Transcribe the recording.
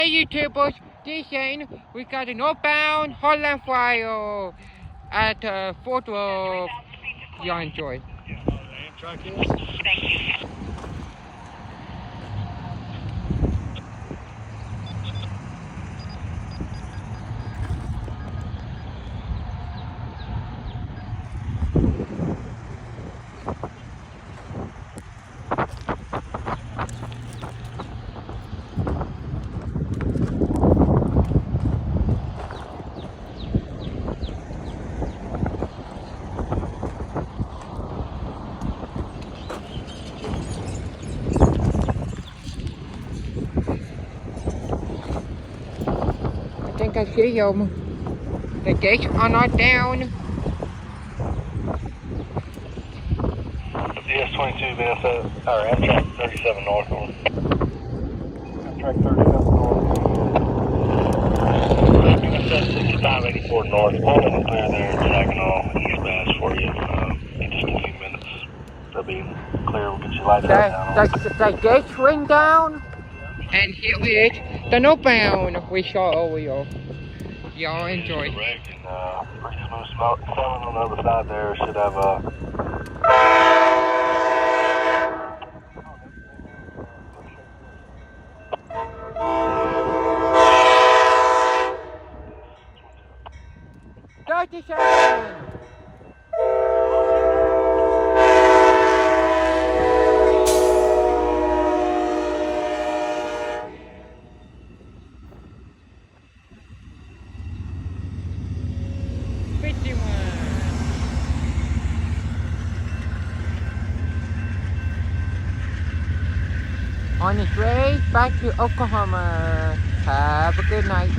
Hey YouTubers, this ain't we got a northbound heartland flyer at Fort Worth. Y'all enjoy. Amtrak is? Thank you. I think I see them. The gates are not down. DS22 benefit, or Amtrak 37 north. Amtrak 37 north. Benefit 6584 north. Pulling and clear there, Saginaw eastbound for you. Just a few minutes. They'll be clear. We'll get you lighted down. The gates ring down. And here is the northbound we saw earlier. Y'all enjoy. Correct. And pretty smooth sailing on the other side there. Should have a. On his way back to Oklahoma. Have a good night.